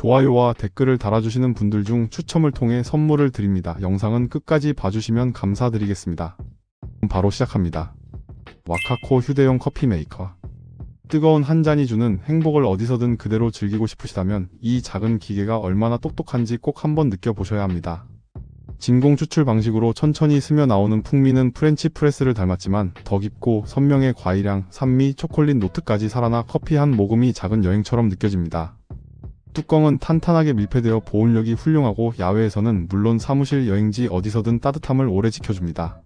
좋아요와 댓글을 달아주시는 분들 중 추첨을 통해 선물을 드립니다. 영상은 끝까지 봐주시면 감사드리겠습니다. 바로 시작합니다. 와카코 휴대용 커피 메이커. 뜨거운 한 잔이 주는 행복을 어디서든 그대로 즐기고 싶으시다면 이 작은 기계가 얼마나 똑똑한지 꼭 한번 느껴보셔야 합니다. 진공 추출 방식으로 천천히 스며 나오는 풍미는 프렌치 프레스를 닮았지만 더 깊고 선명의 과일향, 산미, 초콜릿 노트까지 살아나 커피 한 모금이 작은 여행처럼 느껴집니다. 뚜껑은 탄탄하게 밀폐되어 보온력이 훌륭하고 야외에서는 물론 사무실, 여행지 어디서든 따뜻함을 오래 지켜줍니다.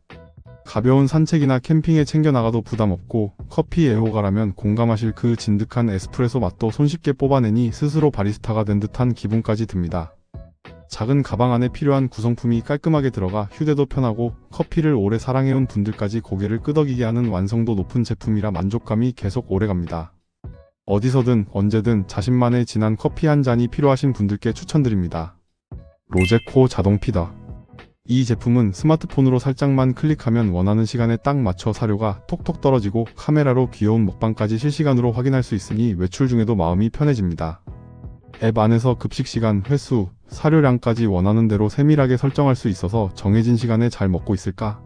가벼운 산책이나 캠핑에 챙겨나가도 부담없고 커피 애호가라면 공감하실 그 진득한 에스프레소 맛도 손쉽게 뽑아내니 스스로 바리스타가 된 듯한 기분까지 듭니다. 작은 가방 안에 필요한 구성품이 깔끔하게 들어가 휴대도 편하고 커피를 오래 사랑해온 분들까지 고개를 끄덕이게 하는 완성도 높은 제품이라 만족감이 계속 오래갑니다. 어디서든 언제든 자신만의 진한 커피 한 잔이 필요하신 분들께 추천드립니다. 로제코 자동 피더. 이 제품은 스마트폰으로 살짝만 클릭하면 원하는 시간에 딱 맞춰 사료가 톡톡 떨어지고 카메라로 귀여운 먹방까지 실시간으로 확인할 수 있으니 외출 중에도 마음이 편해집니다. 앱 안에서 급식 시간, 횟수, 사료량까지 원하는 대로 세밀하게 설정할 수 있어서 정해진 시간에 잘 먹고 있을까?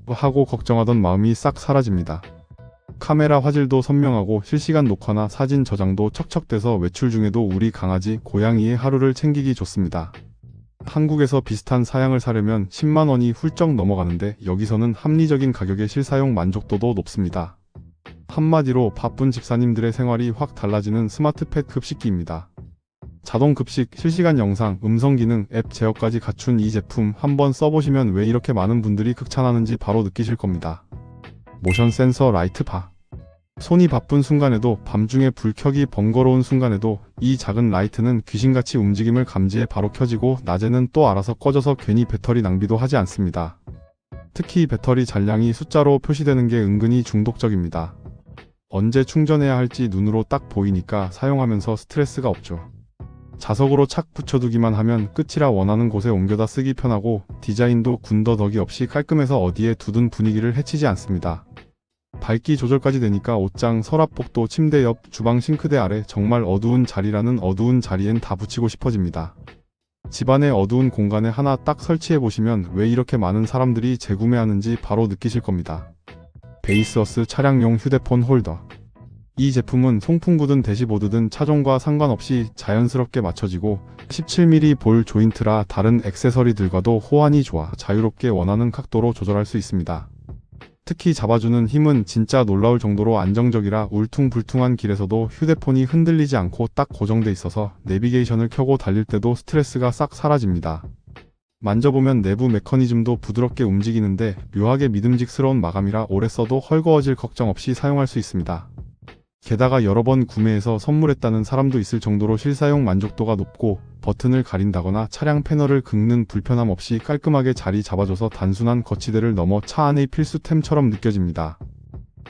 하고 걱정하던 마음이 싹 사라집니다. 카메라 화질도 선명하고 실시간 녹화나 사진 저장도 척척돼서 외출 중에도 우리 강아지, 고양이의 하루를 챙기기 좋습니다. 한국에서 비슷한 사양을 사려면 10만 원이 훌쩍 넘어가는데 여기서는 합리적인 가격에 실사용 만족도도 높습니다. 한마디로 바쁜 집사님들의 생활이 확 달라지는 스마트펫 급식기입니다. 자동 급식, 실시간 영상, 음성 기능, 앱 제어까지 갖춘 이 제품 한번 써보시면 왜 이렇게 많은 분들이 극찬하는지 바로 느끼실 겁니다. 모션 센서 라이트 바. 손이 바쁜 순간에도, 밤중에 불 켜기 번거로운 순간에도 이 작은 라이트는 귀신같이 움직임을 감지해 바로 켜지고 낮에는 또 알아서 꺼져서 괜히 배터리 낭비도 하지 않습니다. 특히 배터리 잔량이 숫자로 표시되는 게 은근히 중독적입니다. 언제 충전해야 할지 눈으로 딱 보이니까 사용하면서 스트레스가 없죠. 자석으로 착 붙여두기만 하면 끝이라 원하는 곳에 옮겨다 쓰기 편하고 디자인도 군더더기 없이 깔끔해서 어디에 두든 분위기를 해치지 않습니다. 밝기 조절까지 되니까 옷장, 서랍복도 침대 옆, 주방 싱크대 아래 정말 어두운 자리라는 어두운 자리엔 다 붙이고 싶어집니다. 집안의 어두운 공간에 하나 딱 설치해보시면 왜 이렇게 많은 사람들이 재구매하는지 바로 느끼실 겁니다. 베이스어스 차량용 휴대폰 홀더. 이 제품은 송풍구든 대시보드든 차종과 상관없이 자연스럽게 맞춰지고 17mm 볼 조인트라 다른 액세서리들과도 호환이 좋아 자유롭게 원하는 각도로 조절할 수 있습니다. 특히 잡아주는 힘은 진짜 놀라울 정도로 안정적이라 울퉁불퉁한 길에서도 휴대폰이 흔들리지 않고 딱 고정돼 있어서 내비게이션을 켜고 달릴 때도 스트레스가 싹 사라집니다. 만져보면 내부 메커니즘도 부드럽게 움직이는데 묘하게 믿음직스러운 마감이라 오래 써도 헐거워질 걱정 없이 사용할 수 있습니다. 게다가 여러 번 구매해서 선물했다는 사람도 있을 정도로 실사용 만족도가 높고 버튼을 가린다거나 차량 패널을 긁는 불편함 없이 깔끔하게 자리 잡아줘서 단순한 거치대를 넘어 차 안의 필수템처럼 느껴집니다.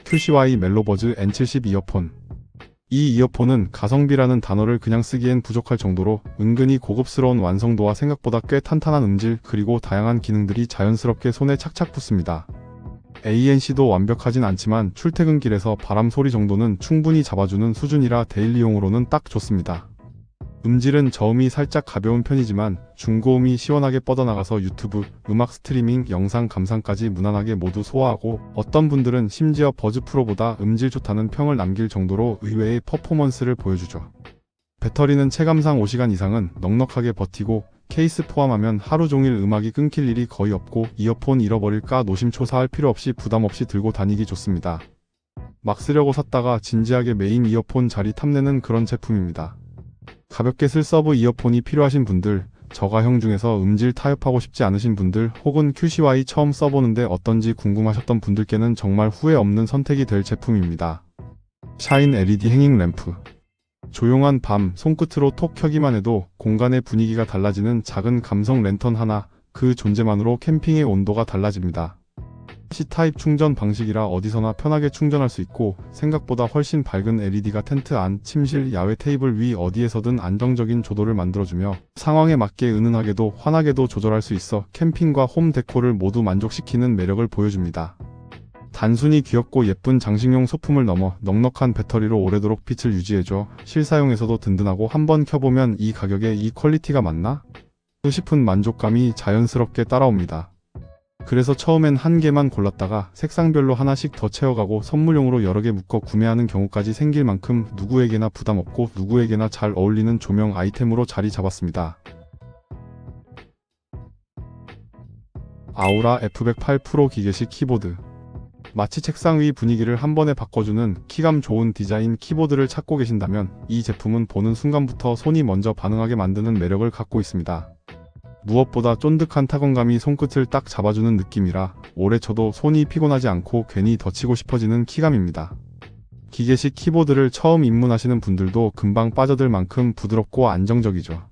QCY 멜로버즈 N70 이어폰. 이 이어폰은 가성비라는 단어를 그냥 쓰기엔 부족할 정도로 은근히 고급스러운 완성도와 생각보다 꽤 탄탄한 음질 그리고 다양한 기능들이 자연스럽게 손에 착착 붙습니다. ANC도 완벽하진 않지만 출퇴근길에서 바람 소리 정도는 충분히 잡아주는 수준이라 데일리용으로는 딱 좋습니다. 음질은 저음이 살짝 가벼운 편이지만 중고음이 시원하게 뻗어나가서 유튜브, 음악 스트리밍, 영상 감상까지 무난하게 모두 소화하고 어떤 분들은 심지어 버즈 프로보다 음질 좋다는 평을 남길 정도로 의외의 퍼포먼스를 보여주죠. 배터리는 체감상 5시간 이상은 넉넉하게 버티고 케이스 포함하면 하루 종일 음악이 끊길 일이 거의 없고 이어폰 잃어버릴까 노심초사할 필요 없이 부담 없이 들고 다니기 좋습니다. 막 쓰려고 샀다가 진지하게 메인 이어폰 자리 탐내는 그런 제품입니다. 가볍게 쓸 서브 이어폰이 필요하신 분들, 저가형 중에서 음질 타협하고 싶지 않으신 분들 혹은 QCY 처음 써보는데 어떤지 궁금하셨던 분들께는 정말 후회 없는 선택이 될 제품입니다. 샤인 LED 행잉 램프. 조용한 밤 손끝으로 톡 켜기만 해도 공간의 분위기가 달라지는 작은 감성 랜턴 하나, 그 존재만으로 캠핑의 온도가 달라집니다. C타입 충전 방식이라 어디서나 편하게 충전할 수 있고 생각보다 훨씬 밝은 LED가 텐트 안, 침실, 야외 테이블 위 어디에서든 안정적인 조도를 만들어주며 상황에 맞게 은은하게도 환하게도 조절할 수 있어 캠핑과 홈 데코를 모두 만족시키는 매력을 보여줍니다. 단순히 귀엽고 예쁜 장식용 소품을 넘어 넉넉한 배터리로 오래도록 빛을 유지해줘 실사용에서도 든든하고 한번 켜보면 이 가격에 이 퀄리티가 맞나? 싶은 만족감이 자연스럽게 따라옵니다. 그래서 처음엔 한 개만 골랐다가 색상별로 하나씩 더 채워가고 선물용으로 여러 개 묶어 구매하는 경우까지 생길 만큼 누구에게나 부담 없고 누구에게나 잘 어울리는 조명 아이템으로 자리 잡았습니다. 아우라 F108 프로 기계식 키보드. 마치 책상 위 분위기를 한 번에 바꿔주는 키감 좋은 디자인 키보드를 찾고 계신다면 이 제품은 보는 순간부터 손이 먼저 반응하게 만드는 매력을 갖고 있습니다. 무엇보다 쫀득한 타건감이 손끝을 딱 잡아주는 느낌이라 오래 쳐도 손이 피곤하지 않고 괜히 더 치고 싶어지는 키감입니다. 기계식 키보드를 처음 입문하시는 분들도 금방 빠져들 만큼 부드럽고 안정적이죠.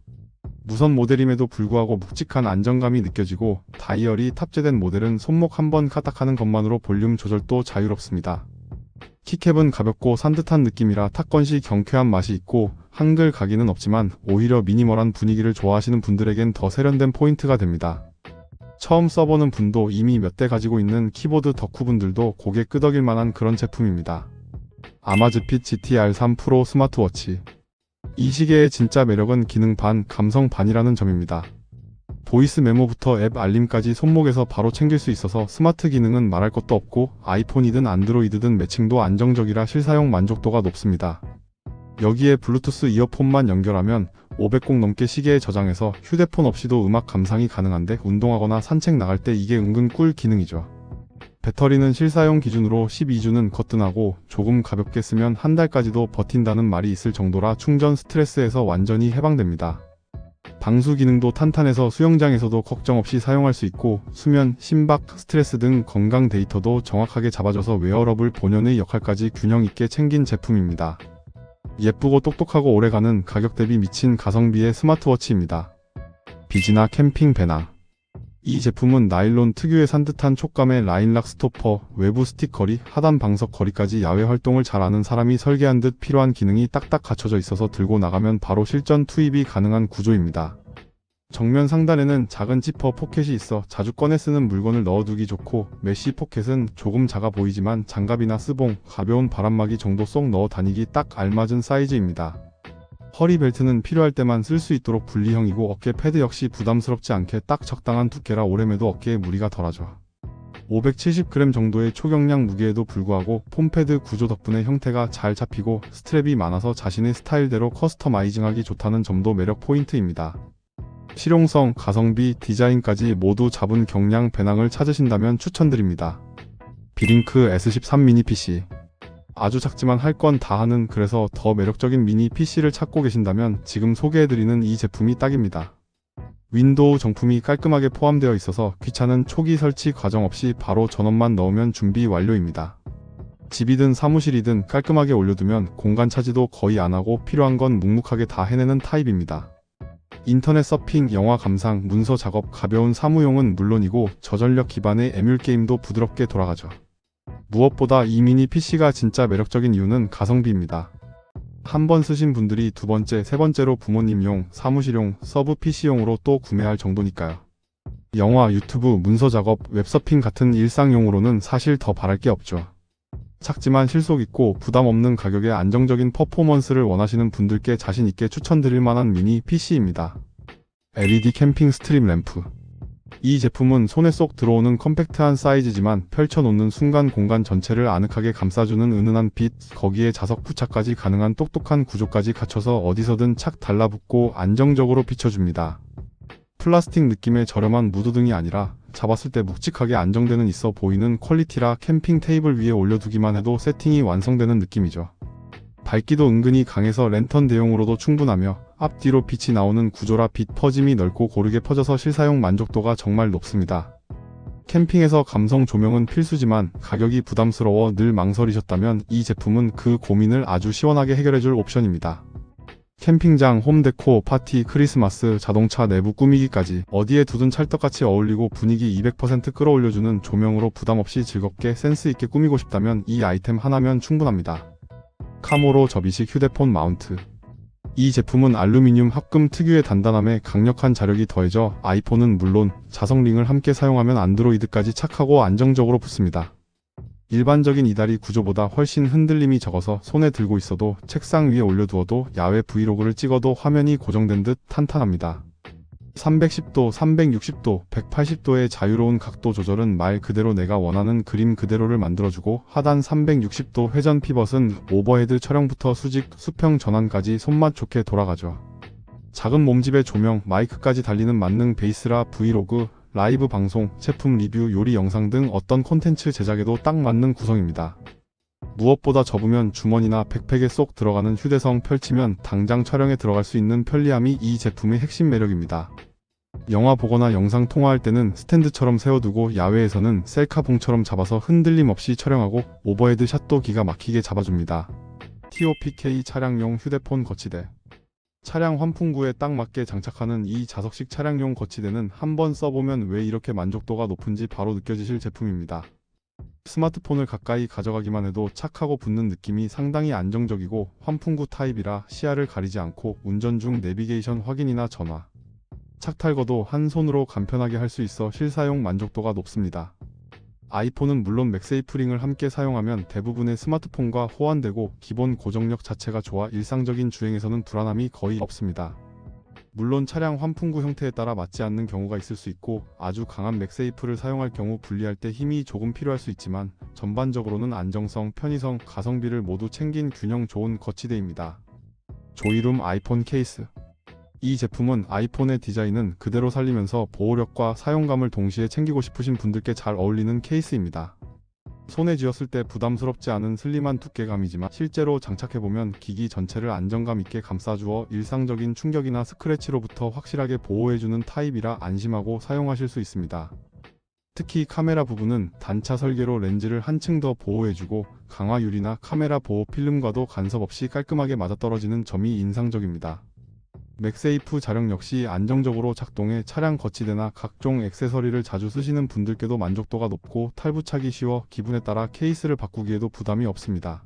무선 모델임에도 불구하고 묵직한 안정감이 느껴지고 다이얼이 탑재된 모델은 손목 한번 까딱하는 것만으로 볼륨 조절도 자유롭습니다. 키캡은 가볍고 산뜻한 느낌이라 탁건 시 경쾌한 맛이 있고 한글 각인은 없지만 오히려 미니멀한 분위기를 좋아하시는 분들에겐 더 세련된 포인트가 됩니다. 처음 써보는 분도 이미 몇 대 가지고 있는 키보드 덕후분들도 고개 끄덕일 만한 그런 제품입니다. 아마즈핏 GT-R3 프로 스마트워치. 이 시계의 진짜 매력은 기능 반, 감성 반이라는 점입니다. 보이스 메모부터 앱 알림까지 손목에서 바로 챙길 수 있어서 스마트 기능은 말할 것도 없고 아이폰이든 안드로이드든 매칭도 안정적이라 실사용 만족도가 높습니다. 여기에 블루투스 이어폰만 연결하면 500곡 넘게 시계에 저장해서 휴대폰 없이도 음악 감상이 가능한데 운동하거나 산책 나갈 때 이게 은근 꿀 기능이죠. 배터리는 실사용 기준으로 12주는 거뜬하고 조금 가볍게 쓰면 한 달까지도 버틴다는 말이 있을 정도라 충전 스트레스에서 완전히 해방됩니다. 방수 기능도 탄탄해서 수영장에서도 걱정 없이 사용할 수 있고 수면, 심박, 스트레스 등 건강 데이터도 정확하게 잡아줘서 웨어러블 본연의 역할까지 균형 있게 챙긴 제품입니다. 예쁘고 똑똑하고 오래가는 가격 대비 미친 가성비의 스마트워치입니다. 비지나 캠핑 배낭. 이 제품은 나일론 특유의 산뜻한 촉감의 라인락 스토퍼, 외부 스틱 거리, 하단 방석 거리까지 야외 활동을 잘 아는 사람이 설계한 듯 필요한 기능이 딱딱 갖춰져 있어서 들고 나가면 바로 실전 투입이 가능한 구조입니다. 정면 상단에는 작은 지퍼 포켓이 있어 자주 꺼내 쓰는 물건을 넣어두기 좋고 메쉬 포켓은 조금 작아 보이지만 장갑이나 스봉, 가벼운 바람막이 정도 쏙 넣어 다니기 딱 알맞은 사이즈입니다. 허리 벨트는 필요할 때만 쓸 수 있도록 분리형이고 어깨 패드 역시 부담스럽지 않게 딱 적당한 두께라 오래매도 어깨에 무리가 덜하죠. 570g 정도의 초경량 무게에도 불구하고 폼패드 구조 덕분에 형태가 잘 잡히고 스트랩이 많아서 자신의 스타일대로 커스터마이징하기 좋다는 점도 매력 포인트입니다. 실용성, 가성비, 디자인까지 모두 잡은 경량 배낭을 찾으신다면 추천드립니다. 비링크 S13 미니 PC. 아주 작지만 할 건 다 하는 그래서 더 매력적인 미니 PC를 찾고 계신다면 지금 소개해드리는 이 제품이 딱입니다. 윈도우 정품이 깔끔하게 포함되어 있어서 귀찮은 초기 설치 과정 없이 바로 전원만 넣으면 준비 완료입니다. 집이든 사무실이든 깔끔하게 올려두면 공간 차지도 거의 안하고 필요한 건 묵묵하게 다 해내는 타입입니다. 인터넷 서핑, 영화 감상, 문서 작업, 가벼운 사무용은 물론이고 저전력 기반의 에뮬 게임도 부드럽게 돌아가죠. 무엇보다 이 미니 PC가 진짜 매력적인 이유는 가성비입니다. 한 번 쓰신 분들이 두 번째, 세 번째로 부모님용, 사무실용, 서브 PC용으로 또 구매할 정도니까요. 영화, 유튜브, 문서 작업, 웹서핑 같은 일상용으로는 사실 더 바랄 게 없죠. 작지만 실속 있고 부담 없는 가격에 안정적인 퍼포먼스를 원하시는 분들께 자신 있게 추천드릴 만한 미니 PC입니다. LED 캠핑 스트립 램프. 이 제품은 손에 쏙 들어오는 컴팩트한 사이즈지만 펼쳐놓는 순간 공간 전체를 아늑하게 감싸주는 은은한 빛, 거기에 자석 부착까지 가능한 똑똑한 구조까지 갖춰서 어디서든 착 달라붙고 안정적으로 비춰줍니다. 플라스틱 느낌의 저렴한 무드등이 아니라 잡았을 때 묵직하게 안정되는 있어 보이는 퀄리티라 캠핑 테이블 위에 올려두기만 해도 세팅이 완성되는 느낌이죠. 밝기도 은근히 강해서 랜턴 대용으로도 충분하며 앞뒤로 빛이 나오는 구조라 빛 퍼짐이 넓고 고르게 퍼져서 실사용 만족도가 정말 높습니다. 캠핑에서 감성 조명은 필수지만 가격이 부담스러워 늘 망설이셨다면 이 제품은 그 고민을 아주 시원하게 해결해줄 옵션입니다. 캠핑장, 홈데코, 파티, 크리스마스, 자동차 내부 꾸미기까지 어디에 두든 찰떡같이 어울리고 분위기 200% 끌어올려주는 조명으로 부담없이 즐겁게 센스있게 꾸미고 싶다면 이 아이템 하나면 충분합니다. 카모로 접이식 휴대폰 마운트. 이 제품은 알루미늄 합금 특유의 단단함에 강력한 자력이 더해져 아이폰은 물론 자석링을 함께 사용하면 안드로이드까지 착하고 안정적으로 붙습니다. 일반적인 이다리 구조보다 훨씬 흔들림이 적어서 손에 들고 있어도 책상 위에 올려두어도 야외 브이로그를 찍어도 화면이 고정된 듯 탄탄합니다. 310도, 360도, 180도의 자유로운 각도 조절은 말 그대로 내가 원하는 그림 그대로를 만들어주고, 하단 360도 회전 피벗은 오버헤드 촬영부터 수직, 수평 전환까지 손맛 좋게 돌아가죠. 작은 몸집의 조명, 마이크까지 달리는 만능 베이스라 브이로그, 라이브 방송, 제품 리뷰, 요리 영상 등 어떤 콘텐츠 제작에도 딱 맞는 구성입니다. 무엇보다 접으면 주머니나 백팩에 쏙 들어가는 휴대성, 펼치면 당장 촬영에 들어갈 수 있는 편리함이 이 제품의 핵심 매력입니다. 영화 보거나 영상 통화할 때는 스탠드처럼 세워두고, 야외에서는 셀카봉처럼 잡아서 흔들림 없이 촬영하고, 오버헤드 샷도 기가 막히게 잡아줍니다. TOPK 차량용 휴대폰 거치대. 차량 환풍구에 딱 맞게 장착하는 이 자석식 차량용 거치대는 한번 써보면 왜 이렇게 만족도가 높은지 바로 느껴지실 제품입니다. 스마트폰을 가까이 가져가기만 해도 착 하고 붙는 느낌이 상당히 안정적이고, 환풍구 타입이라 시야를 가리지 않고 운전 중 내비게이션 확인이나 전화, 착탈거도 한 손으로 간편하게 할 수 있어 실사용 만족도가 높습니다. 아이폰은 물론 맥세이프 링을 함께 사용하면 대부분의 스마트폰과 호환되고, 기본 고정력 자체가 좋아 일상적인 주행에서는 불안함이 거의 없습니다. 물론 차량 환풍구 형태에 따라 맞지 않는 경우가 있을 수 있고, 아주 강한 맥세이프를 사용할 경우 분리할 때 힘이 조금 필요할 수 있지만, 전반적으로는 안정성, 편의성, 가성비를 모두 챙긴 균형 좋은 거치대입니다. 조이룸 아이폰 케이스. 이 제품은 아이폰의 디자인은 그대로 살리면서 보호력과 사용감을 동시에 챙기고 싶으신 분들께 잘 어울리는 케이스입니다. 손에 쥐었을 때 부담스럽지 않은 슬림한 두께감이지만, 실제로 장착해보면 기기 전체를 안정감 있게 감싸주어 일상적인 충격이나 스크래치로부터 확실하게 보호해주는 타입이라 안심하고 사용하실 수 있습니다. 특히 카메라 부분은 단차 설계로 렌즈를 한층 더 보호해주고, 강화 유리나 카메라 보호 필름과도 간섭 없이 깔끔하게 맞아떨어지는 점이 인상적입니다. 맥세이프 자력 역시 안정적으로 작동해 차량 거치대나 각종 액세서리를 자주 쓰시는 분들께도 만족도가 높고, 탈부착이 쉬워 기분에 따라 케이스를 바꾸기에도 부담이 없습니다.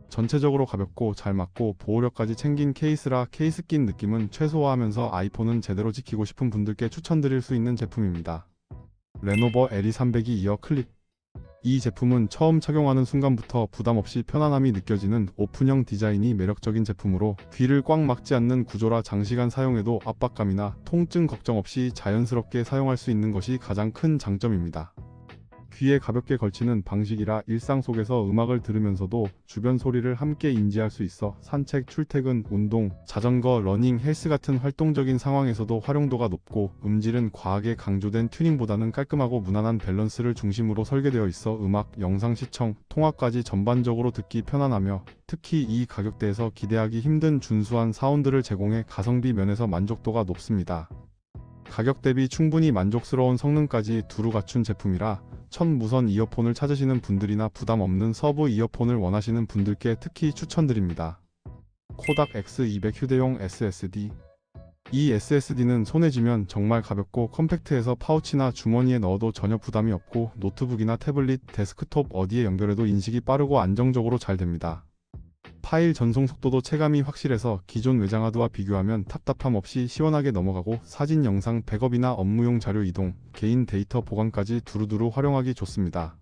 전체적으로 가볍고 잘 맞고 보호력까지 챙긴 케이스라 케이스 낀 느낌은 최소화하면서 아이폰은 제대로 지키고 싶은 분들께 추천드릴 수 있는 제품입니다. 레노버 LE300이 이어 클립. 이 제품은 처음 착용하는 순간부터 부담없이 편안함이 느껴지는 오픈형 디자인이 매력적인 제품으로, 귀를 꽉 막지 않는 구조라 장시간 사용해도 압박감이나 통증 걱정 없이 자연스럽게 사용할 수 있는 것이 가장 큰 장점입니다. 귀에 가볍게 걸치는 방식이라 일상 속에서 음악을 들으면서도 주변 소리를 함께 인지할 수 있어 산책, 출퇴근, 운동, 자전거, 러닝, 헬스 같은 활동적인 상황에서도 활용도가 높고, 음질은 과하게 강조된 튜닝보다는 깔끔하고 무난한 밸런스를 중심으로 설계되어 있어 음악, 영상 시청, 통화까지 전반적으로 듣기 편안하며, 특히 이 가격대에서 기대하기 힘든 준수한 사운드를 제공해 가성비 면에서 만족도가 높습니다. 가격 대비 충분히 만족스러운 성능까지 두루 갖춘 제품이라 첫 무선 이어폰을 찾으시는 분들이나 부담 없는 서브 이어폰을 원하시는 분들께 특히 추천드립니다. 코닥 X200 휴대용 SSD. 이 SSD는 손에 쥐면 정말 가볍고 컴팩트해서 파우치나 주머니에 넣어도 전혀 부담이 없고, 노트북이나 태블릿, 데스크톱 어디에 연결해도 인식이 빠르고 안정적으로 잘 됩니다. 파일 전송 속도도 체감이 확실해서 기존 외장하드와 비교하면 답답함 없이 시원하게 넘어가고, 사진, 영상, 백업이나 업무용 자료 이동, 개인 데이터 보관까지 두루두루 활용하기 좋습니다.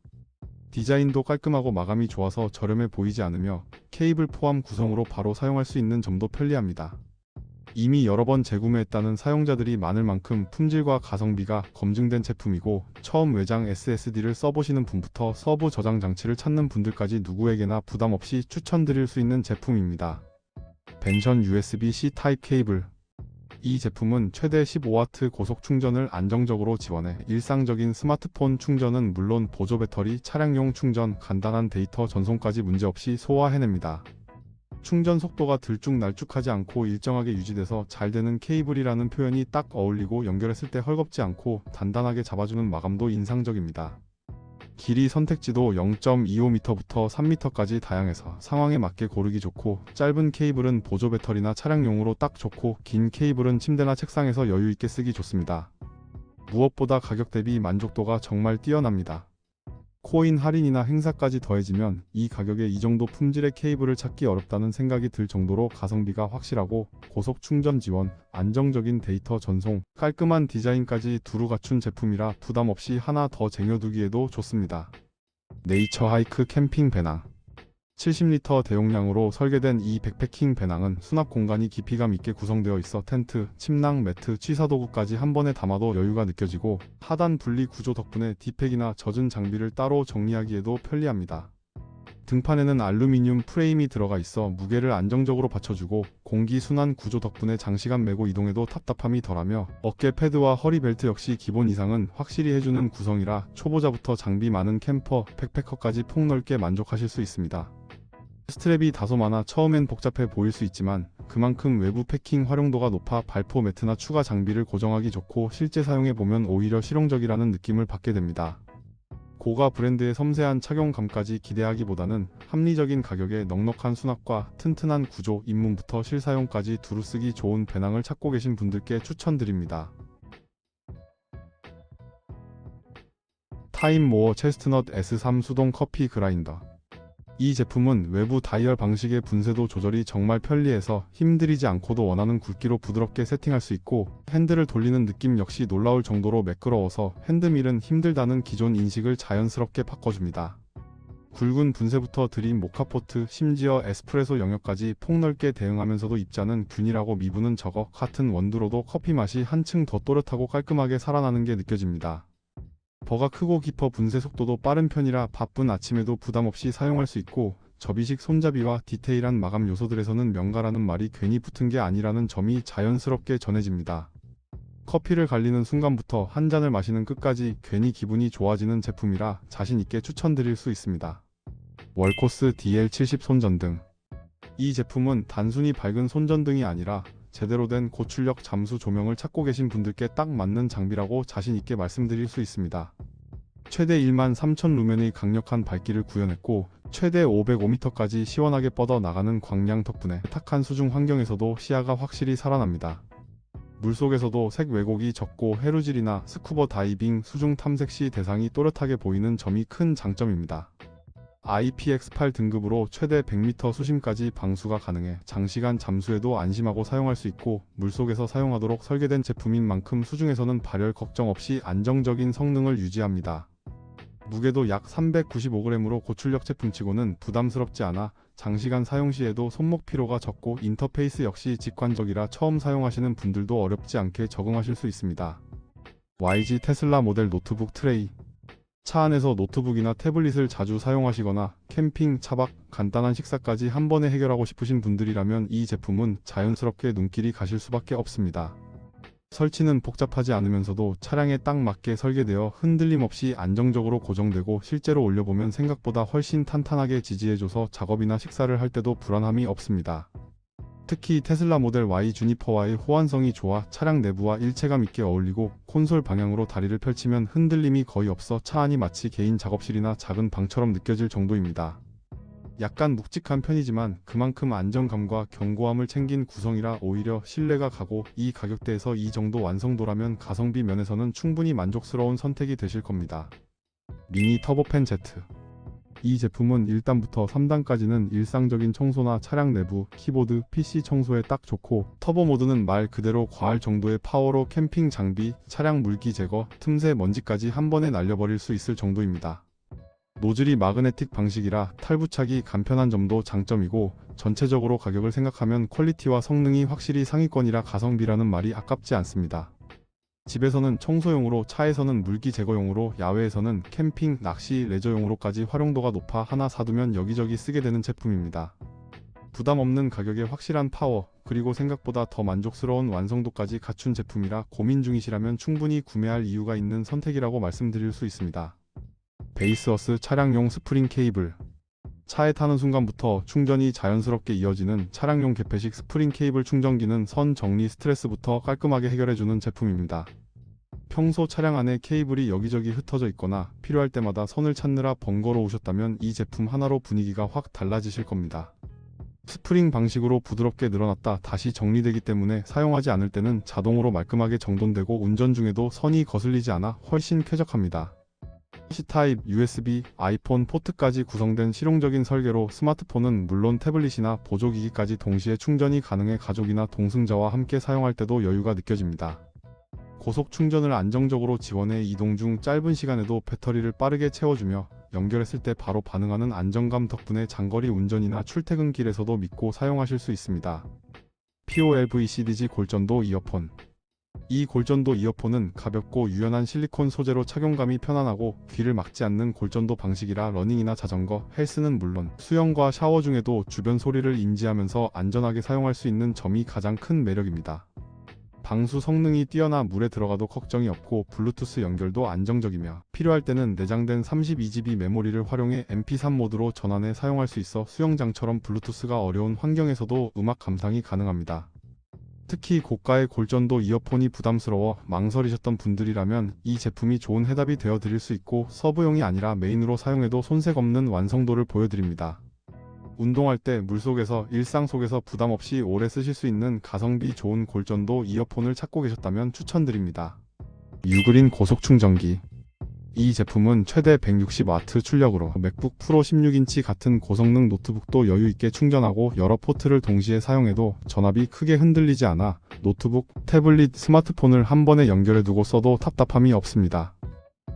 디자인도 깔끔하고 마감이 좋아서 저렴해 보이지 않으며, 케이블 포함 구성으로 바로 사용할 수 있는 점도 편리합니다. 이미 여러 번 재구매했다는 사용자들이 많을 만큼 품질과 가성비가 검증된 제품이고, 처음 외장 SSD를 써보시는 분부터 서브 저장 장치를 찾는 분들까지 누구에게나 부담 없이 추천드릴 수 있는 제품입니다. 벤션 USB-C 타입 케이블. 이 제품은 최대 15W 고속 충전을 안정적으로 지원해 일상적인 스마트폰 충전은 물론 보조 배터리, 차량용 충전, 간단한 데이터 전송까지 문제없이 소화해냅니다. 충전 속도가 들쭉날쭉하지 않고 일정하게 유지돼서 잘 되는 케이블이라는 표현이 딱 어울리고, 연결했을 때 헐겁지 않고 단단하게 잡아주는 마감도 인상적입니다. 길이 선택지도 0.25m부터 3m까지 다양해서 상황에 맞게 고르기 좋고, 짧은 케이블은 보조 배터리나 차량용으로 딱 좋고, 긴 케이블은 침대나 책상에서 여유 있게 쓰기 좋습니다. 무엇보다 가격 대비 만족도가 정말 뛰어납니다. 코인 할인이나 행사까지 더해지면 이 가격에 이 정도 품질의 케이블을 찾기 어렵다는 생각이 들 정도로 가성비가 확실하고, 고속 충전 지원, 안정적인 데이터 전송, 깔끔한 디자인까지 두루 갖춘 제품이라 부담 없이 하나 더 쟁여두기에도 좋습니다. 네이처 하이크 캠핑 배낭. 70리터 대용량으로 설계된 이 백패킹 배낭은 수납 공간이 깊이감 있게 구성되어 있어 텐트, 침낭, 매트, 취사도구까지 한 번에 담아도 여유가 느껴지고 하단 분리 구조 덕분에 디팩이나 젖은 장비를 따로 정리하기에도 편리합니다. 등판에는 알루미늄 프레임이 들어가 있어 무게를 안정적으로 받쳐주고 공기순환 구조 덕분에 장시간 메고 이동해도 답답함이 덜하며 어깨 패드와 허리 벨트 역시 기본 이상은 확실히 해주는 구성이라 초보자부터 장비 많은 캠퍼, 백패커까지 폭넓게 만족하실 수 있습니다. 스트랩이 다소 많아 처음엔 복잡해 보일 수 있지만 그만큼 외부 패킹 활용도가 높아 발포 매트나 추가 장비를 고정하기 좋고 실제 사용해보면 오히려 실용적이라는 느낌을 받게 됩니다. 고가 브랜드의 섬세한 착용감까지 기대하기보다는 합리적인 가격에 넉넉한 수납과 튼튼한 구조, 입문부터 실사용까지 두루 쓰기 좋은 배낭을 찾고 계신 분들께 추천드립니다. 타임모어 체스트넛 S3 수동 커피 그라인더. 이 제품은 외부 다이얼 방식의 분쇄도 조절이 정말 편리해서 힘들이지 않고도 원하는 굵기로 부드럽게 세팅할 수 있고 핸들을 돌리는 느낌 역시 놀라울 정도로 매끄러워서 핸드밀은 힘들다는 기존 인식을 자연스럽게 바꿔줍니다. 굵은 분쇄부터 드림 모카포트, 심지어 에스프레소 영역까지 폭넓게 대응하면서도 입자는 균일하고 미분은 적어 같은 원두로도 커피 맛이 한층 더 또렷하고 깔끔하게 살아나는 게 느껴집니다. 버가 크고 깊어 분쇄 속도도 빠른 편이라 바쁜 아침에도 부담없이 사용할 수 있고 접이식 손잡이와 디테일한 마감 요소들에서는 명가라는 말이 괜히 붙은 게 아니라는 점이 자연스럽게 전해집니다. 커피를 갈리는 순간부터 한 잔을 마시는 끝까지 괜히 기분이 좋아지는 제품이라 자신있게 추천드릴 수 있습니다. 월코스 DL70 손전등. 이 제품은 단순히 밝은 손전등이 아니라 제대로 된 고출력 잠수 조명을 찾고 계신 분들께 딱 맞는 장비라고 자신있게 말씀드릴 수 있습니다. 최대 13,000 루멘의 강력한 밝기를 구현했고 최대 505m까지 시원하게 뻗어 나가는 광량 덕분에 탁한 수중 환경에서도 시야가 확실히 살아납니다. 물속에서도 색 왜곡이 적고 해루질이나 스쿠버 다이빙, 수중 탐색 시 대상이 또렷하게 보이는 점이 큰 장점입니다. IPX8 등급으로 최대 100m 수심까지 방수가 가능해 장시간 잠수에도 안심하고 사용할 수 있고 물속에서 사용하도록 설계된 제품인 만큼 수중에서는 발열 걱정 없이 안정적인 성능을 유지합니다. 무게도 약 395g으로 고출력 제품치고는 부담스럽지 않아 장시간 사용 시에도 손목 피로가 적고 인터페이스 역시 직관적이라 처음 사용하시는 분들도 어렵지 않게 적응하실 수 있습니다. YG 테슬라 모델 노트북 트레이. 차 안에서 노트북이나 태블릿을 자주 사용하시거나 캠핑, 차박, 간단한 식사까지 한 번에 해결하고 싶으신 분들이라면 이 제품은 자연스럽게 눈길이 가실 수밖에 없습니다. 설치는 복잡하지 않으면서도 차량에 딱 맞게 설계되어 흔들림 없이 안정적으로 고정되고 실제로 올려보면 생각보다 훨씬 탄탄하게 지지해줘서 작업이나 식사를 할 때도 불안함이 없습니다. 특히 테슬라 모델 Y 주니퍼와의 호환성이 좋아 차량 내부와 일체감 있게 어울리고 콘솔 방향으로 다리를 펼치면 흔들림이 거의 없어 차 안이 마치 개인 작업실이나 작은 방처럼 느껴질 정도입니다. 약간 묵직한 편이지만 그만큼 안정감과 견고함을 챙긴 구성이라 오히려 신뢰가 가고 이 가격대에서 이 정도 완성도라면 가성비 면에서는 충분히 만족스러운 선택이 되실 겁니다. 미니 터보팬 Z. 이 제품은 1단부터 3단까지는 일상적인 청소나 차량 내부, 키보드, PC 청소에 딱 좋고 터보 모드는 말 그대로 과할 정도의 파워로 캠핑 장비, 차량 물기 제거, 틈새 먼지까지 한 번에 날려버릴 수 있을 정도입니다. 노즐이 마그네틱 방식이라 탈부착이 간편한 점도 장점이고 전체적으로 가격을 생각하면 퀄리티와 성능이 확실히 상위권이라 가성비라는 말이 아깝지 않습니다. 집에서는 청소용으로, 차에서는 물기 제거용으로, 야외에서는 캠핑, 낚시, 레저용으로까지 활용도가 높아 하나 사두면 여기저기 쓰게 되는 제품입니다. 부담 없는 가격에 확실한 파워, 그리고 생각보다 더 만족스러운 완성도까지 갖춘 제품이라 고민 중이시라면 충분히 구매할 이유가 있는 선택이라고 말씀드릴 수 있습니다. 베이스어스 차량용 스프링 케이블. 차에 타는 순간부터 충전이 자연스럽게 이어지는 차량용 개폐식 스프링 케이블 충전기는 선 정리 스트레스부터 깔끔하게 해결해주는 제품입니다. 평소 차량 안에 케이블이 여기저기 흩어져 있거나 필요할 때마다 선을 찾느라 번거로우셨다면 이 제품 하나로 분위기가 확 달라지실 겁니다. 스프링 방식으로 부드럽게 늘어났다 다시 정리되기 때문에 사용하지 않을 때는 자동으로 말끔하게 정돈되고 운전 중에도 선이 거슬리지 않아 훨씬 쾌적합니다. C타입, USB, 아이폰 포트까지 구성된 실용적인 설계로 스마트폰은 물론 태블릿이나 보조기기까지 동시에 충전이 가능해 가족이나 동승자와 함께 사용할 때도 여유가 느껴집니다. 고속 충전을 안정적으로 지원해 이동 중 짧은 시간에도 배터리를 빠르게 채워주며 연결했을 때 바로 반응하는 안정감 덕분에 장거리 운전이나 출퇴근길에서도 믿고 사용하실 수 있습니다. POLVCDG 골전도 이어폰. 이 골전도 이어폰은 가볍고 유연한 실리콘 소재로 착용감이 편안하고 귀를 막지 않는 골전도 방식이라 러닝이나 자전거, 헬스는 물론 수영과 샤워 중에도 주변 소리를 인지하면서 안전하게 사용할 수 있는 점이 가장 큰 매력입니다. 방수 성능이 뛰어나 물에 들어가도 걱정이 없고 블루투스 연결도 안정적이며 필요할 때는 내장된 32GB 메모리를 활용해 MP3 모드로 전환해 사용할 수 있어 수영장처럼 블루투스가 어려운 환경에서도 음악 감상이 가능합니다. 특히 고가의 골전도 이어폰이 부담스러워 망설이셨던 분들이라면 이 제품이 좋은 해답이 되어 드릴 수 있고 서브용이 아니라 메인으로 사용해도 손색 없는 완성도를 보여드립니다. 운동할 때 물속에서 일상 속에서 부담 없이 오래 쓰실 수 있는 가성비 좋은 골전도 이어폰을 찾고 계셨다면 추천드립니다. 유그린 고속 충전기. 이 제품은 최대 160W 출력으로 맥북 프로 16인치 같은 고성능 노트북도 여유있게 충전하고 여러 포트를 동시에 사용해도 전압이 크게 흔들리지 않아 노트북, 태블릿, 스마트폰을 한 번에 연결해두고 써도 답답함이 없습니다.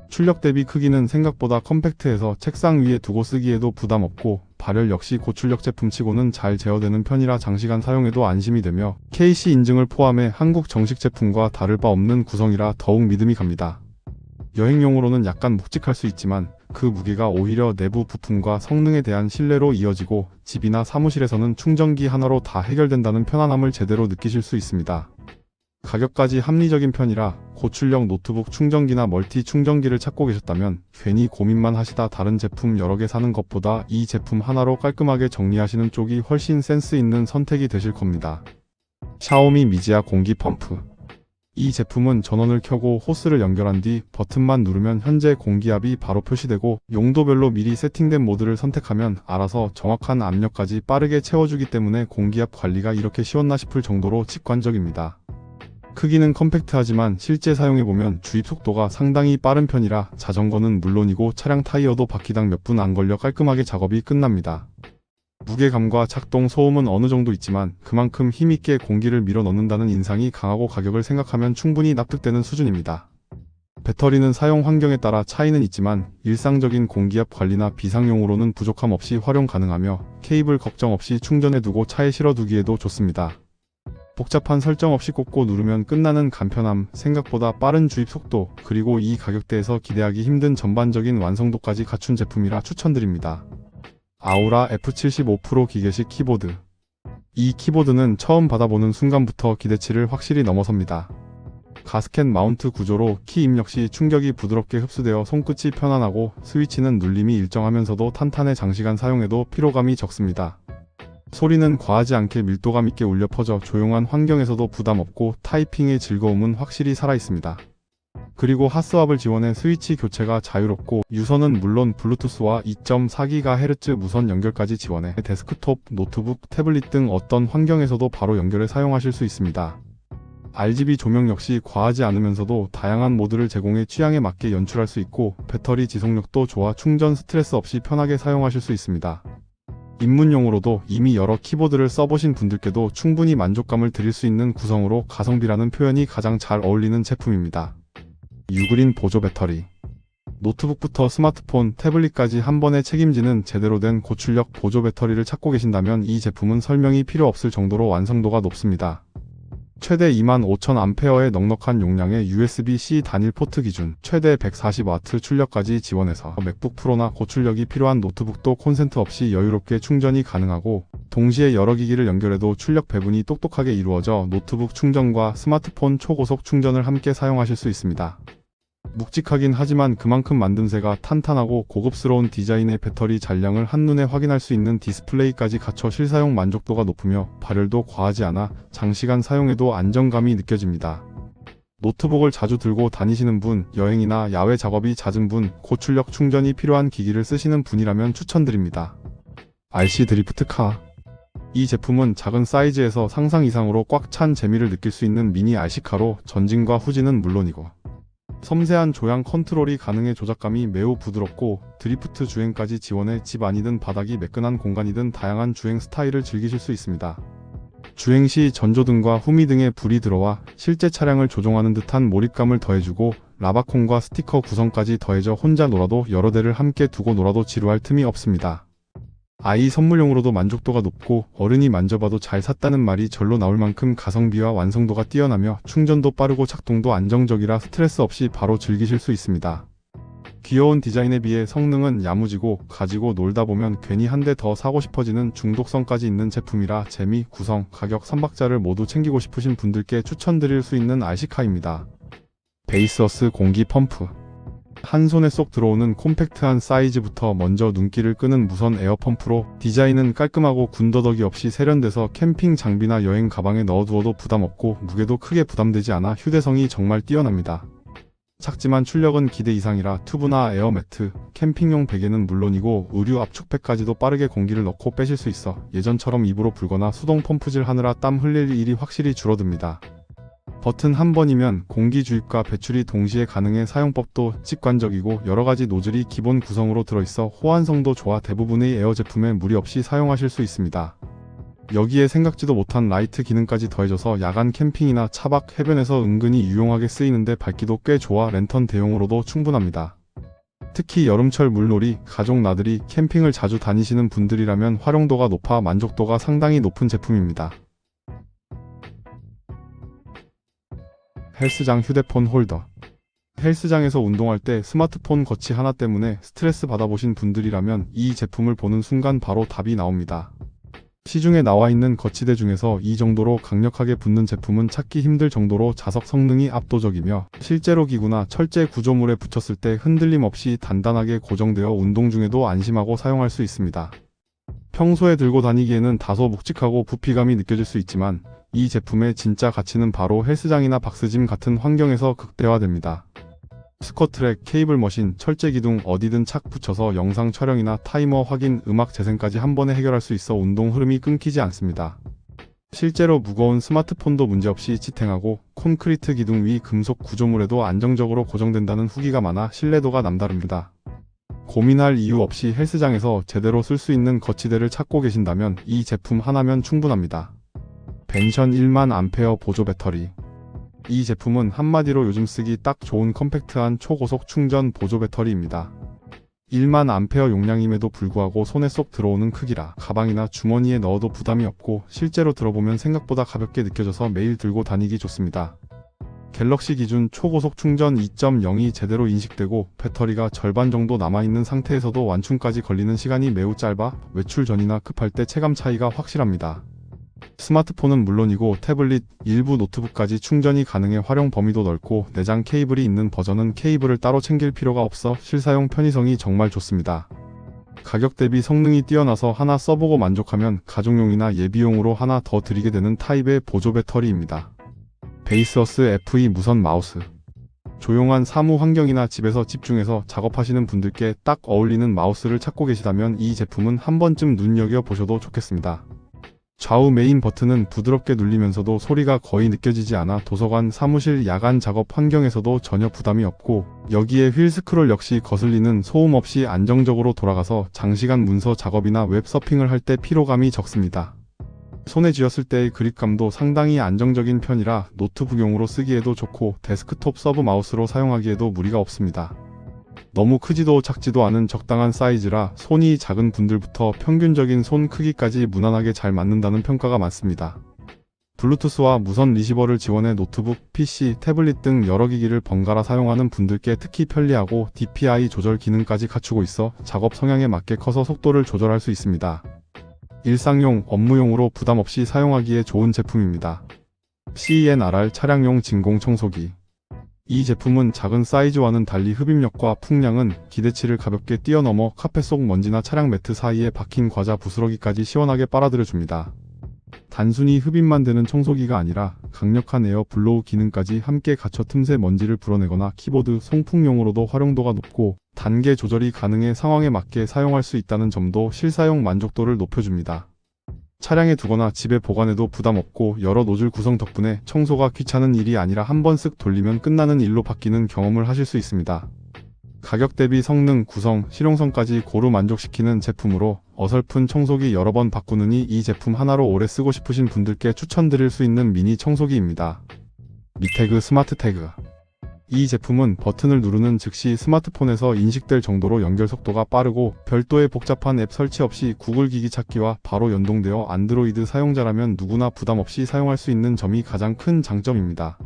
출력 대비 크기는 생각보다 컴팩트해서 책상 위에 두고 쓰기에도 부담 없고 발열 역시 고출력 제품치고는 잘 제어되는 편이라 장시간 사용해도 안심이 되며 KC 인증을 포함해 한국 정식 제품과 다를 바 없는 구성이라 더욱 믿음이 갑니다. 여행용으로는 약간 묵직할 수 있지만 그 무게가 오히려 내부 부품과 성능에 대한 신뢰로 이어지고 집이나 사무실에서는 충전기 하나로 다 해결된다는 편안함을 제대로 느끼실 수 있습니다. 가격까지 합리적인 편이라 고출력 노트북 충전기나 멀티 충전기를 찾고 계셨다면 괜히 고민만 하시다 다른 제품 여러 개 사는 것보다 이 제품 하나로 깔끔하게 정리하시는 쪽이 훨씬 센스 있는 선택이 되실 겁니다. 샤오미 미지아 공기 펌프. 이 제품은 전원을 켜고 호스를 연결한 뒤 버튼만 누르면 현재 공기압이 바로 표시되고 용도별로 미리 세팅된 모드를 선택하면 알아서 정확한 압력까지 빠르게 채워주기 때문에 공기압 관리가 이렇게 쉬웠나 싶을 정도로 직관적입니다. 크기는 컴팩트하지만 실제 사용해보면 주입 속도가 상당히 빠른 편이라 자전거는 물론이고 차량 타이어도 바퀴당 몇 분 안 걸려 깔끔하게 작업이 끝납니다. 무게감과 작동 소음은 어느 정도 있지만 그만큼 힘있게 공기를 밀어 넣는다는 인상이 강하고 가격을 생각하면 충분히 납득되는 수준입니다. 배터리는 사용 환경에 따라 차이는 있지만 일상적인 공기압 관리나 비상용으로는 부족함 없이 활용 가능하며 케이블 걱정 없이 충전해두고 차에 실어두기에도 좋습니다. 복잡한 설정 없이 꽂고 누르면 끝나는 간편함, 생각보다 빠른 주입 속도, 그리고 이 가격대에서 기대하기 힘든 전반적인 완성도까지 갖춘 제품이라 추천드립니다. 아우라 F75 프로 기계식 키보드. 이 키보드는 처음 받아보는 순간부터 기대치를 확실히 넘어섭니다. 가스켓 마운트 구조로 키 입력 시 충격이 부드럽게 흡수되어 손끝이 편안하고 스위치는 눌림이 일정하면서도 탄탄해 장시간 사용해도 피로감이 적습니다. 소리는 과하지 않게 밀도감 있게 울려 퍼져 조용한 환경에서도 부담 없고 타이핑의 즐거움은 확실히 살아있습니다. 그리고 핫스왑을 지원해 스위치 교체가 자유롭고 유선은 물론 블루투스와 2.4GHz 무선 연결까지 지원해 데스크톱, 노트북, 태블릿 등 어떤 환경에서도 바로 연결해 사용하실 수 있습니다. RGB 조명 역시 과하지 않으면서도 다양한 모드를 제공해 취향에 맞게 연출할 수 있고 배터리 지속력도 좋아 충전 스트레스 없이 편하게 사용하실 수 있습니다. 입문용으로도 이미 여러 키보드를 써보신 분들께도 충분히 만족감을 드릴 수 있는 구성으로 가성비라는 표현이 가장 잘 어울리는 제품입니다. 유그린 보조 배터리. 노트북부터 스마트폰, 태블릿까지 한 번에 책임지는 제대로 된 고출력 보조 배터리를 찾고 계신다면 이 제품은 설명이 필요 없을 정도로 완성도가 높습니다. 최대 25,000A의 넉넉한 용량의 USB-C 단일 포트 기준, 최대 140W 출력까지 지원해서 맥북 프로나 고출력이 필요한 노트북도 콘센트 없이 여유롭게 충전이 가능하고 동시에 여러 기기를 연결해도 출력 배분이 똑똑하게 이루어져 노트북 충전과 스마트폰 초고속 충전을 함께 사용하실 수 있습니다. 묵직하긴 하지만 그만큼 만듦새가 탄탄하고 고급스러운 디자인의 배터리 잔량을 한눈에 확인할 수 있는 디스플레이까지 갖춰 실사용 만족도가 높으며 발열도 과하지 않아 장시간 사용해도 안정감이 느껴집니다. 노트북을 자주 들고 다니시는 분, 여행이나 야외 작업이 잦은 분, 고출력 충전이 필요한 기기를 쓰시는 분이라면 추천드립니다. RC 드리프트 카. 이 제품은 작은 사이즈에서 상상 이상으로 꽉 찬 재미를 느낄 수 있는 미니 RC카로 전진과 후진은 물론이고 섬세한 조향 컨트롤이 가능해 조작감이 매우 부드럽고 드리프트 주행까지 지원해 집 안이든 바닥이 매끈한 공간이든 다양한 주행 스타일을 즐기실 수 있습니다. 주행 시 전조등과 후미등에 불이 들어와 실제 차량을 조종하는 듯한 몰입감을 더해주고 라바콘과 스티커 구성까지 더해져 혼자 놀아도 여러 대를 함께 두고 놀아도 지루할 틈이 없습니다. 아이 선물용으로도 만족도가 높고 어른이 만져봐도 잘 샀다는 말이 절로 나올 만큼 가성비와 완성도가 뛰어나며 충전도 빠르고 작동도 안정적이라 스트레스 없이 바로 즐기실 수 있습니다. 귀여운 디자인에 비해 성능은 야무지고 가지고 놀다 보면 괜히 한 대 더 사고 싶어지는 중독성까지 있는 제품이라 재미, 구성, 가격 3박자를 모두 챙기고 싶으신 분들께 추천드릴 수 있는 RC카입니다. 베이스어스 공기 펌프. 한 손에 쏙 들어오는 콤팩트한 사이즈부터 먼저 눈길을 끄는 무선 에어펌프로 디자인은 깔끔하고 군더더기 없이 세련돼서 캠핑 장비나 여행 가방에 넣어두어도 부담 없고 무게도 크게 부담되지 않아 휴대성이 정말 뛰어납니다. 작지만 출력은 기대 이상이라 튜브나 에어매트, 캠핑용 베개는 물론이고 의류 압축팩까지도 빠르게 공기를 넣고 빼실 수 있어 예전처럼 입으로 불거나 수동 펌프질 하느라 땀 흘릴 일이 확실히 줄어듭니다. 버튼 한 번이면 공기 주입과 배출이 동시에 가능해 사용법도 직관적이고 여러가지 노즐이 기본 구성으로 들어있어 호환성도 좋아 대부분의 에어 제품에 무리 없이 사용하실 수 있습니다. 여기에 생각지도 못한 라이트 기능까지 더해져서 야간 캠핑이나 차박 해변에서 은근히 유용하게 쓰이는데 밝기도 꽤 좋아 랜턴 대용으로도 충분합니다. 특히 여름철 물놀이, 가족 나들이, 캠핑을 자주 다니시는 분들이라면 활용도가 높아 만족도가 상당히 높은 제품입니다. 헬스장 휴대폰 홀더. 헬스장에서 운동할 때 스마트폰 거치 하나 때문에 스트레스 받아보신 분들이라면 이 제품을 보는 순간 바로 답이 나옵니다. 시중에 나와 있는 거치대 중에서 이 정도로 강력하게 붙는 제품은 찾기 힘들 정도로 자석 성능이 압도적이며 실제로 기구나 철제 구조물에 붙였을 때 흔들림 없이 단단하게 고정되어 운동 중에도 안심하고 사용할 수 있습니다. 평소에 들고 다니기에는 다소 묵직하고 부피감이 느껴질 수 있지만 이 제품의 진짜 가치는 바로 헬스장이나 박스짐 같은 환경에서 극대화됩니다. 스쿼트랙, 케이블 머신, 철제 기둥 어디든 착 붙여서 영상 촬영이나 타이머 확인, 음악 재생까지 한 번에 해결할 수 있어 운동 흐름이 끊기지 않습니다. 실제로 무거운 스마트폰도 문제없이 지탱하고 콘크리트 기둥 위 금속 구조물에도 안정적으로 고정된다는 후기가 많아 신뢰도가 남다릅니다. 고민할 이유 없이 헬스장에서 제대로 쓸 수 있는 거치대를 찾고 계신다면 이 제품 하나면 충분합니다. 벤션 1만 암페어 보조 배터리. 이 제품은 한마디로 요즘 쓰기 딱 좋은 컴팩트한 초고속 충전 보조 배터리입니다. 1만 암페어 용량임에도 불구하고 손에 쏙 들어오는 크기라 가방이나 주머니에 넣어도 부담이 없고 실제로 들어보면 생각보다 가볍게 느껴져서 매일 들고 다니기 좋습니다. 갤럭시 기준 초고속 충전 2.0이 제대로 인식되고 배터리가 절반 정도 남아있는 상태에서도 완충까지 걸리는 시간이 매우 짧아 외출 전이나 급할 때 체감 차이가 확실합니다. 스마트폰은 물론이고 태블릿, 일부 노트북까지 충전이 가능해 활용 범위도 넓고 내장 케이블이 있는 버전은 케이블을 따로 챙길 필요가 없어 실사용 편의성이 정말 좋습니다. 가격 대비 성능이 뛰어나서 하나 써보고 만족하면 가족용이나 예비용으로 하나 더 드리게 되는 타입의 보조 배터리입니다. 베이스어스 FE 무선 마우스. 조용한 사무 환경이나 집에서 집중해서 작업하시는 분들께 딱 어울리는 마우스를 찾고 계시다면 이 제품은 한 번쯤 눈여겨보셔도 좋겠습니다. 좌우 메인 버튼은 부드럽게 눌리면서도 소리가 거의 느껴지지 않아 도서관, 사무실, 야간 작업 환경에서도 전혀 부담이 없고 여기에 휠 스크롤 역시 거슬리는 소음 없이 안정적으로 돌아가서 장시간 문서 작업이나 웹 서핑을 할 때 피로감이 적습니다. 손에 쥐었을 때의 그립감도 상당히 안정적인 편이라 노트북용으로 쓰기에도 좋고 데스크톱 서브 마우스로 사용하기에도 무리가 없습니다. 너무 크지도 작지도 않은 적당한 사이즈라 손이 작은 분들부터 평균적인 손 크기까지 무난하게 잘 맞는다는 평가가 많습니다. 블루투스와 무선 리시버를 지원해 노트북, PC, 태블릿 등 여러 기기를 번갈아 사용하는 분들께 특히 편리하고 DPI 조절 기능까지 갖추고 있어 작업 성향에 맞게 커서 속도를 조절할 수 있습니다. 일상용, 업무용으로 부담 없이 사용하기에 좋은 제품입니다. CNRR 차량용 진공 청소기. 이 제품은 작은 사이즈와는 달리 흡입력과 풍량은 기대치를 가볍게 뛰어넘어 카펫 속 먼지나 차량 매트 사이에 박힌 과자 부스러기까지 시원하게 빨아들여줍니다. 단순히 흡입만 되는 청소기가 아니라 강력한 에어 블로우 기능까지 함께 갖춰 틈새 먼지를 불어내거나 키보드, 송풍용으로도 활용도가 높고 단계 조절이 가능해 상황에 맞게 사용할 수 있다는 점도 실사용 만족도를 높여줍니다. 차량에 두거나 집에 보관해도 부담 없고 여러 노즐 구성 덕분에 청소가 귀찮은 일이 아니라 한 번 쓱 돌리면 끝나는 일로 바뀌는 경험을 하실 수 있습니다. 가격 대비 성능, 구성, 실용성까지 고루 만족시키는 제품으로 어설픈 청소기 여러 번 바꾸느니 이 제품 하나로 오래 쓰고 싶으신 분들께 추천드릴 수 있는 미니 청소기입니다. 미태그 스마트 태그. 이 제품은 버튼을 누르는 즉시 스마트폰에서 인식될 정도로 연결 속도가 빠르고 별도의 복잡한 앱 설치 없이 구글 기기 찾기와 바로 연동되어 안드로이드 사용자라면 누구나 부담 없이 사용할 수 있는 점이 가장 큰 장점입니다.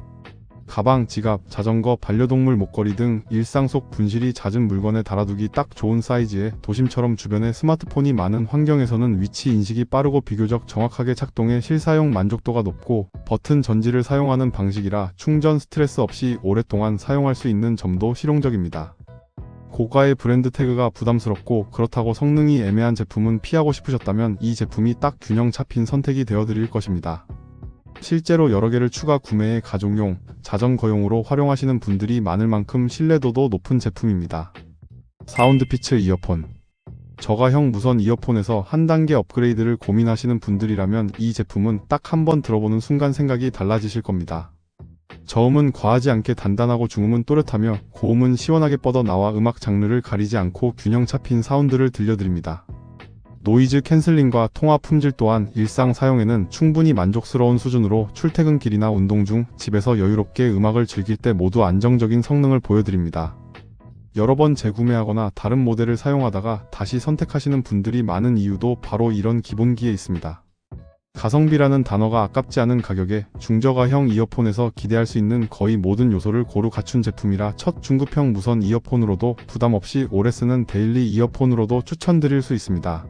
가방, 지갑, 자전거, 반려동물 목걸이 등 일상 속 분실이 잦은 물건에 달아두기 딱 좋은 사이즈에 도심처럼 주변에 스마트폰이 많은 환경에서는 위치 인식이 빠르고 비교적 정확하게 작동해 실사용 만족도가 높고 버튼 전지를 사용하는 방식이라 충전 스트레스 없이 오랫동안 사용할 수 있는 점도 실용적입니다. 고가의 브랜드 태그가 부담스럽고 그렇다고 성능이 애매한 제품은 피하고 싶으셨다면 이 제품이 딱 균형 잡힌 선택이 되어드릴 것입니다. 실제로 여러 개를 추가 구매해 가족용, 자전거용으로 활용하시는 분들이 많을 만큼 신뢰도도 높은 제품입니다. 사운드피츠 이어폰. 저가형 무선 이어폰에서 한 단계 업그레이드를 고민하시는 분들이라면 이 제품은 딱 한 번 들어보는 순간 생각이 달라지실 겁니다. 저음은 과하지 않게 단단하고 중음은 또렷하며 고음은 시원하게 뻗어나와 음악 장르를 가리지 않고 균형 잡힌 사운드를 들려드립니다. 노이즈 캔슬링과 통화 품질 또한 일상 사용에는 충분히 만족스러운 수준으로 출퇴근길이나 운동 중, 집에서 여유롭게 음악을 즐길 때 모두 안정적인 성능을 보여드립니다. 여러 번 재구매하거나 다른 모델을 사용하다가 다시 선택하시는 분들이 많은 이유도 바로 이런 기본기에 있습니다. 가성비라는 단어가 아깝지 않은 가격에 중저가형 이어폰에서 기대할 수 있는 거의 모든 요소를 고루 갖춘 제품이라 첫 중급형 무선 이어폰으로도 부담 없이 오래 쓰는 데일리 이어폰으로도 추천드릴 수 있습니다.